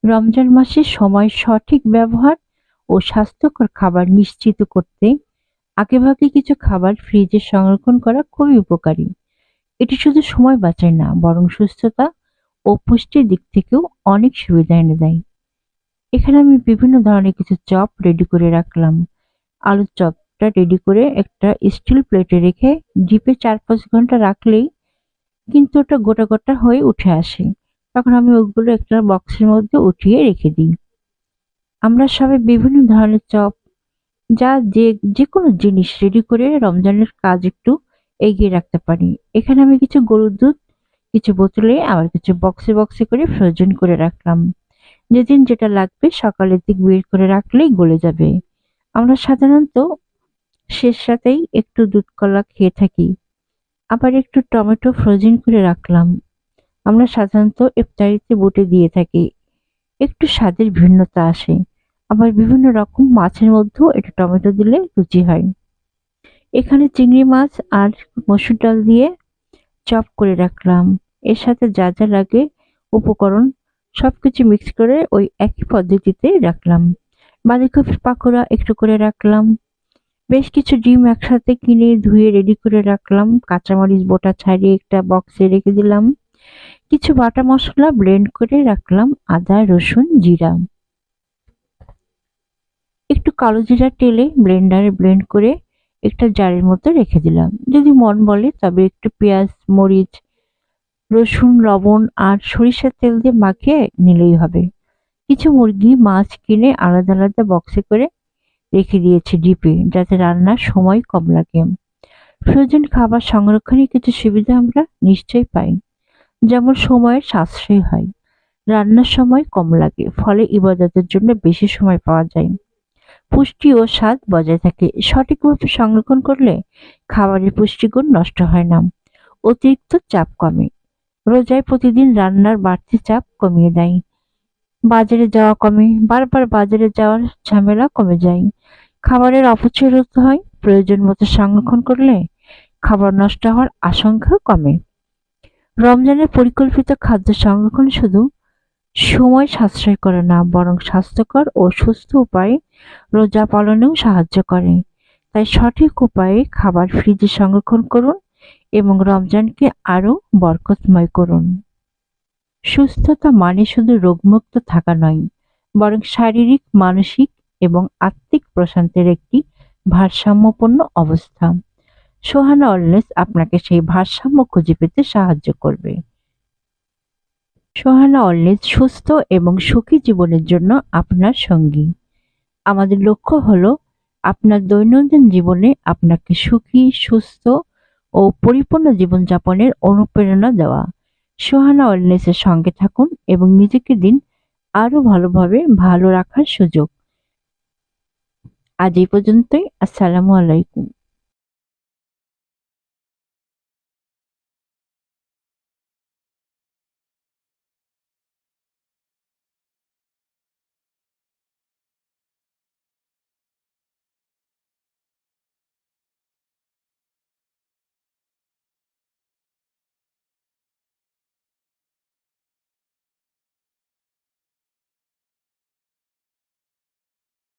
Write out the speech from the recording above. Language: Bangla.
রমজান মাসে সময় সঠিক ব্যবহার ও স্বাস্থ্যকর খাবার নিশ্চিত করতে আগেভাগে কিছু খাবার ফ্রিজে সংরক্ষণ করা খুবই উপকারী। এটি শুধু সময় বাঁচায় না, বরং সুস্থতা ও পুষ্টির দিক থেকেও অনেক সুবিধা এনে দেয়। এখানে আমি বিভিন্ন ধরনের কিছু চপ রেডি করে রাখলাম। আলুর চপটা রেডি করে একটা স্টিল প্লেটে রেখে ডিপে ৪-৫ ঘন্টা রাখলেই কিন্তু ওটা গোটা গোটা হয়ে উঠে আসে। তখন আমি ওগুলো একটা বক্সের মধ্যে উঠিয়ে রেখে দিই। আমরা সবাই বিভিন্ন ধরনের চপ যা যে যেকোনো জিনিস রেডি করে রমজানের কাজ একটু এগিয়ে রাখতে পারি। এখানে আমি কিছু গরুর দুধ, কিছু বোতলে আবার কিছু বক্সে বক্সে করে ফ্রোজেন করে রাখলাম। যেদিন যেটা লাগবে সকালের দিক বের করে রাখলেই গলে যাবে। আমরা সাধারণত শেষ রাতেই একটু দুধ কলা খেয়ে থাকি। আবার একটু টমেটো ফ্রোজেন করে রাখলাম। আমরা সাধারণত ইফতারিতে বুটে দিয়ে থাকি। একটু স্বাদের ভিন্নতা আসে। আবার বিভিন্ন রকম মাছের মধ্যেও একটু টমেটো দিলে রুচি হয়। এখানে চিংড়ি মাছ আর মসুর ডাল দিয়ে চপ করে রাখলাম। এর সাথে যা যা লাগে উপকরণ সবকিছু মিক্স করে ওই একই পদ্ধতিতে রাখলাম। বাঁধাকপির পাকোড়া একটু করে রাখলাম। বেশ কিছু ডিম একসাথে কিনে ধুয়ে রেডি করে রাখলাম। কাঁচামরিচ বোটা ছাড়িয়ে একটা বক্সে রেখে দিলাম। কিছু বাটা মসলা ব্লেন্ড করে রাখলাম, আদা, রসুন, জিরা। একটু কালো জিরা টেলে ব্লেন্ডারে ব্লেন্ড করে একটা জারের মধ্যে রেখে দিলাম। যদি মন বলে তবে একটু পেঁয়াজ, মরিচ, রসুন, লবণ আর সরিষার তেল দিয়ে মাখিয়ে নিলেই হবে। কিছু মুরগি, মাছ কিনে আলাদা আলাদা বক্সে করে রেখে দিয়েছি ডিপে, যাতে রান্নার সময় কম লাগে। ফ্রোজেন খাবার সংরক্ষণে কিছু সুবিধা আমরা নিশ্চয়ই পাই। যেমন সময়ের সাশ্রয় হয়, রান্নার সময় কম লাগে, ফলে ইবাদতের জন্য বেশি সময় পাওয়া যায়। পুষ্টি ও স্বাদ বজায় থাকে। সঠিকভাবে সংরক্ষণ করলে খাবারের পুষ্টিগুণ নষ্ট হয় না। অতিরিক্ত চাপ কমে। রোজায় প্রতিদিন রান্নার বাড়তি চাপ কমিয়ে দেয়। বাজারে যাওয়া কমে। বারবার বাজারে যাওয়ার ঝামেলা কমে যায়। খাবারের অপচয় রোধ হয়। প্রয়োজন মতো সংরক্ষণ করলে খাবার নষ্ট হওয়ার আশঙ্কা কমে। রমজানের পরিকল্পিত খাদ্য সংরক্ষণ শুধু সময় সাশ্রয় করে না, বরং স্বাস্থ্যকর ও সুস্থ উপায়ে রোজা পালনেও সাহায্য করে। তাই সঠিক উপায়ে খাবার ফ্রিজে সংরক্ষণ করুন এবং রমজানকে আরো বরকতময় করুন। সুস্থতা মানে শুধু রোগমুক্ত থাকা নয়, বরং শারীরিক, মানসিক এবং আত্মিক প্রশান্তির একটি ভারসাম্যপূর্ণ অবস্থা। সোহানা ওয়েলনেস আপনাকে সেই ভারসাম্য খুঁজে পেতে সাহায্য করবে। সোহানা ওয়েলনেস সুস্থ এবং সুখী জীবনের জন্য আপনার সঙ্গী। আমাদের লক্ষ্য হলো আপনার দৈনন্দিন জীবনে আপনাকে সুখী, সুস্থ ও পরিপূর্ণ জীবনযাপনের অনুপ্রেরণা দেওয়া। সোহানা ওয়েলনেসের সঙ্গে থাকুন এবং নিজেকে দিন আরো ভালোভাবে ভালো রাখার সুযোগ। আজ এই পর্যন্তই। আসসালামু আলাইকুম।